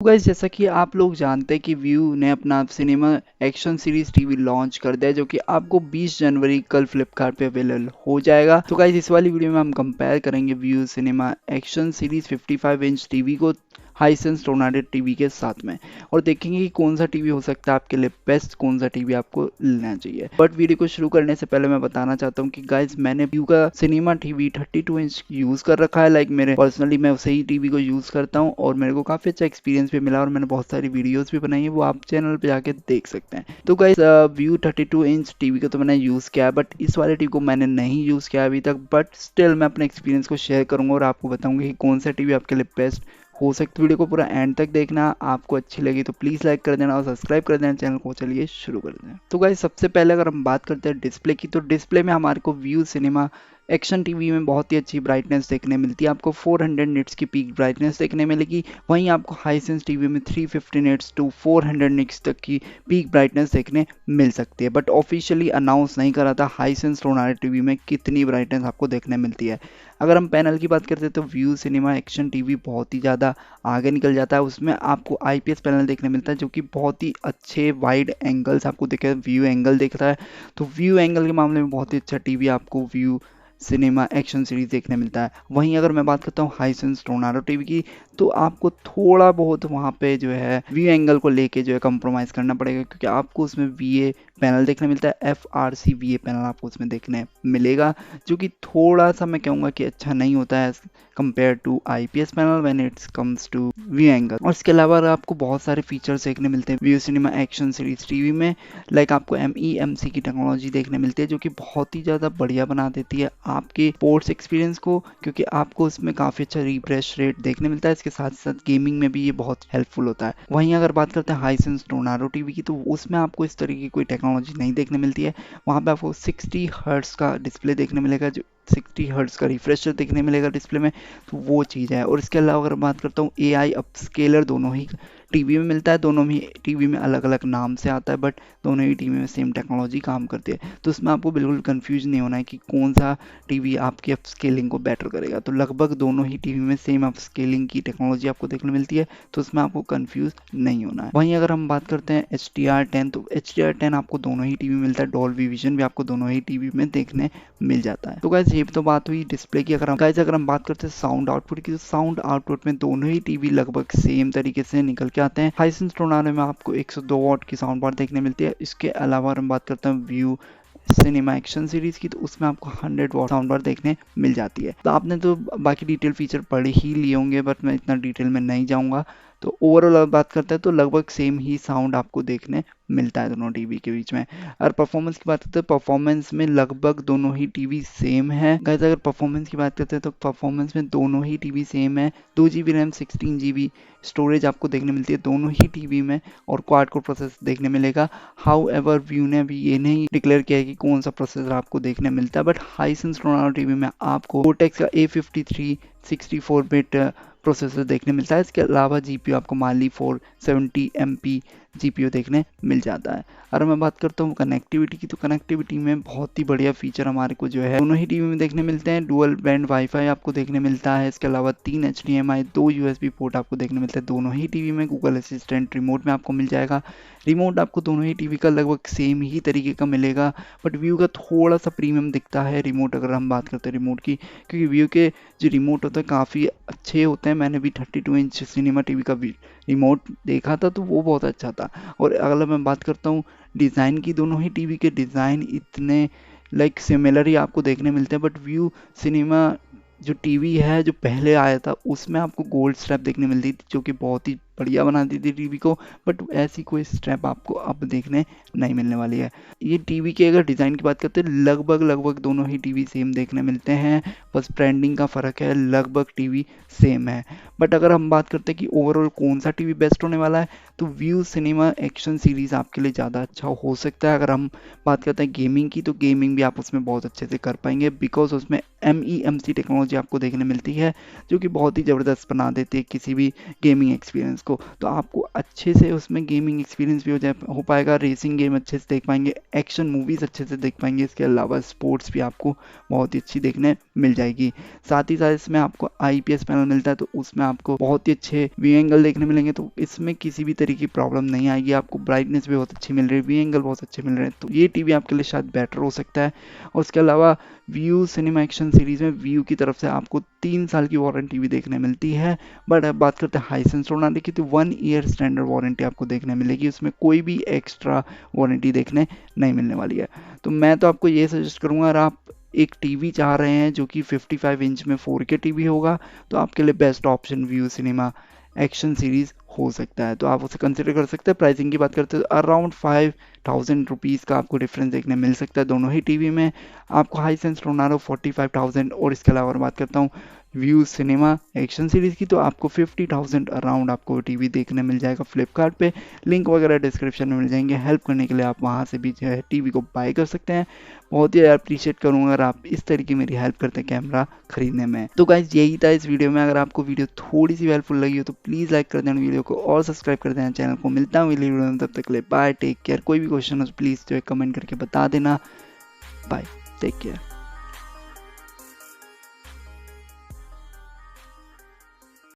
तो गाइस जैसा कि आप लोग जानते हैं कि व्यू ने अपना cinema action series TV launch कर दिया है, जो कि आपको 20 जनवरी कल फ्लिपकार्ट पे अवेलेबल हो जाएगा। तो गाइस इस वाली वीडियो में हम कंपेयर करेंगे view cinema action series 55 inch TV को हाइसेंस टोर्नाडो टीवी के साथ में, और देखेंगे कि कौन सा टीवी हो सकता है आपके लिए बेस्ट, कौन सा टीवी आपको लेना चाहिए। बट वीडियो को शुरू करने से पहले मैं बताना चाहता हूँ कि गाइस मैंने व्यू का सिनेमा टीवी 32 इंच यूज कर रखा है। लाइक मेरे पर्सनली मैं उसे ही टीवी को यूज करता हूँ और मेरे को काफी अच्छा एक्सपीरियंस भी मिला, और मैंने बहुत सारी वीडियोस भी बनाई है, वो आप चैनल पे जाके देख सकते हैं। तो गाइस व्यू 32 इंच टीवी को तो मैंने यूज किया है, बट इस वाले टीवी को मैंने नहीं यूज किया अभी तक। बट स्टिल मैं अपने एक्सपीरियंस को शेयर करूंगा और आपको बताऊंगा कि कौन सा टीवी आपके लिए बेस्ट हो सकती। वीडियो को पूरा एंड तक देखना। आपको अच्छी लगी तो प्लीज़ लाइक कर देना और सब्सक्राइब कर देना चैनल को। चलिए शुरू करते हैं। तो गाइस सबसे पहले अगर हम बात करते हैं डिस्प्ले की, तो डिस्प्ले में हमारे को व्यू सिनेमा एक्शन टीवी में बहुत ही अच्छी ब्राइटनेस देखने मिलती है। आपको 400 निट्स की पीक ब्राइटनेस देखने मिलेगी। वहीं आपको हाइसेंस टीवी में 350 निट्स टू 400 निट्स तक की पीक ब्राइटनेस देखने मिल सकती है। बट ऑफिशियली अनाउंस नहीं करा था हाइसेंस टोर्नाडो टीवी में कितनी ब्राइटनेस आपको देखने मिलती है। अगर हम पैनल की बात करते हैं तो व्यू सिनेमा एक्शन टीवी बहुत ही ज़्यादा आगे निकल जाता है। उसमें आपको आईपीएस पैनल देखने मिलता है, जो कि बहुत ही अच्छे वाइड एंगल्स आपको दिखे, व्यू एंगल दिख रहा है। तो व्यू एंगल के मामले में बहुत ही अच्छा टीवी आपको व्यू सिनेमा एक्शन सीरीज देखने मिलता है। वहीं अगर मैं बात करता हूँ हाइसेंस टोर्नाडो टीवी की, तो आपको थोड़ा बहुत वहाँ पे जो है व्यू एंगल को लेके जो है कंप्रोमाइज़ करना पड़ेगा, क्योंकि आपको उसमें वीए पैनल देखने मिलता है। FRC वीए पैनल आपको उसमें देखने मिलेगा, जो कि थोड़ा सा मैं कहूँगा कि अच्छा नहीं होता है compare to IPS panel when it's comes to view angle. और इसके अलावा आपको बहुत सारे फीचर्स देखने मिलते हैं view cinema action series TV में। लाइक आपको MEMC की टेक्नोलॉजी देखने मिलती है, जो कि बहुत ही ज़्यादा बढ़िया बना देती है आपके स्पोर्ट्स एक्सपीरियंस को, क्योंकि आपको उसमें काफ़ी अच्छा रिफ्रेश रेट देखने मिलता है। इसके साथ साथ गेमिंग में भी ये बहुत हेल्पफुल होता है। वहीं अगर बात करते हैं हाइसेंस टोर्नाडो टीवी की, तो उसमें आपको इस तरीके की कोई टेक्नोलॉजी नहीं देखने मिलती है। वहाँ पे आपको 60 हर्ट्ज का डिस्प्ले देखने मिलेगा, जो 60 हर्ट्ज का रिफ्रेशर देखने मिलेगा डिस्प्ले में। तो वो चीज़ है। और इसके अलावा अगर बात करता हूँ AI अपस्केलर दोनों ही टीवी में मिलता है। दोनों ही टीवी में अलग अलग नाम से आता है, बट दोनों ही टीवी में सेम टेक्नोलॉजी काम करती है। तो उसमें आपको बिल्कुल कंफ्यूज नहीं होना है कि कौन सा टीवी आपकी अपस्केलिंग को बेटर करेगा। तो लगभग दोनों ही टीवी में सेम अपस्केलिंग की टेक्नोलॉजी आपको देखने मिलती है, तो उसमें आपको कंफ्यूज नहीं होना है। वहीं अगर हम बात करते हैं HDR10, तो HDR10 आपको दोनों ही टीवी में मिलता है। डॉल्बी विजन भी आपको दोनों ही टीवी में देखने मिल जाता है। तो गाइस ये तो बात हुई डिस्प्ले की। अगर हम बात करते हैं साउंड आउटपुट की, तो साउंड आउटपुट में दोनों ही टीवी लगभग सेम तरीके से निकल के आते हैं। हाइसेंस टोर्नाडो में आपको 102 वॉट की साउंड बार देखने मिलती है। इसके अलावा हम बात करते हैं व्यू सिनेमा एक्शन सीरीज की, तो उसमें आपको 100 वॉट साउंड बार देखने मिल जाती है। तो आपने तो बाकी डिटेल फीचर पढ़े ही लिए होंगे, बट मैं इतना डिटेल में नहीं जाऊंगा। तो ओवरऑल बात करते हैं तो लगभग सेम ही साउंड आपको देखने मिलता है दोनों टीवी के बीच में। और परफॉर्मेंस की बात करते हैं, परफॉर्मेंस में लगभग दोनों ही टीवी सेम है। गाइस अगर परफॉर्मेंस की बात करते हैं तो परफॉर्मेंस में दोनों ही टीवी सेम है। 2GB रैम 16GB स्टोरेज आपको देखने मिलती है दोनों ही टीवी में, और क्वाड कोर प्रोसेसर देखने मिलेगा। हाउ एवर व्यू ने अभी ये नहीं डिक्लेयर किया है कि कौन सा प्रोसेसर आपको देखने मिलता है, बट हाइसेंस टोर्नाडो टीवी में आपको कोर्टेक्स का A53 64 बिट प्रोसेसर देखने मिलता है। इसके अलावा GPU आपको माली 470 MP GPU देखने मिल जाता है। अगर मैं बात करता हूँ कनेक्टिविटी की, तो कनेक्टिविटी में बहुत ही बढ़िया फीचर हमारे को जो है दोनों ही टीवी में देखने मिलते हैं। डुअल बैंड वाईफाई आपको देखने मिलता है। इसके अलावा 3 HDMI 2 USB पोर्ट आपको देखने मिलता है दोनों ही टीवी में। गूगल असिस्टेंट रिमोट में आपको मिल जाएगा। रिमोट आपको दोनों ही टीवी का लगभग सेम ही तरीके का मिलेगा, बट व्यू का थोड़ा सा प्रीमियम दिखता है रिमोट अगर हम बात करते हैं रिमोट की, क्योंकि व्यू के जो रिमोट होते हैं काफ़ी अच्छे होते हैं। मैंने भी 32 इंच सिनेमा टीवी का रिमोट देखा था, तो वो बहुत अच्छा था। और अगर मैं बात करता हूँ डिज़ाइन की, दोनों ही टीवी के डिज़ाइन इतने लाइक सिमिलर ही आपको देखने मिलते हैं। बट व्यू सिनेमा जो टीवी है जो पहले आया था, उसमें आपको गोल्ड स्ट्रैप देखने मिलती थी, जो कि बहुत ही बढ़िया बना दी थी टीवी को। बट ऐसी कोई स्ट्रैप आपको अब देखने नहीं मिलने वाली है। ये टीवी के अगर डिज़ाइन की बात करते हैं, लगभग दोनों ही टीवी सेम देखने मिलते हैं, बस ब्रांडिंग का फ़र्क है। लगभग टीवी सेम है। बट अगर हम बात करते हैं कि ओवरऑल कौन सा टीवी बेस्ट होने वाला है, तो व्यू सिनेमा एक्शन सीरीज़ आपके लिए ज़्यादा अच्छा हो सकता है। अगर हम बात करते हैं गेमिंग की, तो गेमिंग भी आप उसमें बहुत अच्छे से कर पाएंगे, बिकॉज उसमें MEMC टेक्नोलॉजी आपको देखने मिलती है, जो कि बहुत ही ज़बरदस्त बना देती है किसी भी गेमिंग एक्सपीरियंस को, तो आपको अच्छे से उसमें गेमिंग एक्सपीरियंस भी हो पाएगा, रेसिंग गेम अच्छे से देख पाएंगे, एक्शन मूवीज़ अच्छे से देख पाएंगे, इसके अलावा स्पोर्ट्स भी आपको बहुत ही अच्छी देखने मिल जाएगी। साथ ही साथ इसमें आपको IPS पैनल मिलता है, तो उसमें आपको बहुत ही अच्छे व्यू एंगल देखने मिलेंगे, तो इसमें किसी भी तरीके की प्रॉब्लम नहीं आएगी। आपको ब्राइटनेस भी बहुत अच्छी मिल रही है, व्यू एंगल बहुत अच्छे मिल रहे हैं, तो ये टीवी आपके लिए शायद बेटर हो सकता है। और उसके अलावा व्यू सिनेमा एक्शन सीरीज़ में व्यू की तरफ से आपको 3 साल की वारंटी भी देखने मिलती है। बट अब बात करते हैं हाइसेंस टोर्नाडो की, तो 1 ईयर स्टैंडर्ड वारंटी आपको देखने मिलेगी, उसमें कोई भी एक्स्ट्रा वारंटी देखने नहीं मिलने वाली है। तो मैं तो आपको ये सजेस्ट करूँगा, अगर आप एक टीवी चाह रहे हैं जो कि 55 इंच में 4K टीवी होगा, तो आपके लिए best option view cinema action series हो सकता है, तो आप उसे कंसिडर कर सकते हैं। प्राइसिंग की बात करते हैं तो अराउंड 5000 रुपीज़ का आपको डिफरेंस देखने मिल सकता है दोनों ही टीवी में। आपको हाइसेंस टोर्नाडो 45,000, और इसके अलावा बात करता हूँ व्यू सिनेमा एक्शन सीरीज़ की, तो आपको 50,000 अराउंड आपको टीवी देखने मिल जाएगा फ्लिपकार्ट पे। लिंक वगैरह डिस्क्रिप्शन में मिल जाएंगे, हेल्प करने के लिए आप वहाँ से भी जो है टीवी को बाय कर सकते हैं। बहुत ही अप्रीशिएट करूँगा अगर आप इस तरीके मेरी हेल्प करते हैं कैमरा खरीदने में। तो गाइज यही था इस वीडियो में। अगर आपको वीडियो थोड़ी सी हेल्पफुल लगी हो तो प्लीज़ लाइक कर देना वीडियो को और सब्सक्राइब कर देना चैनल को। मिलता हूँ अगली वीडियो में, तब तक के लिए बाय, टेक केयर। कोई भी क्वेश्चन हो प्लीज़ जो है कमेंट करके बता देना। Bye, take care.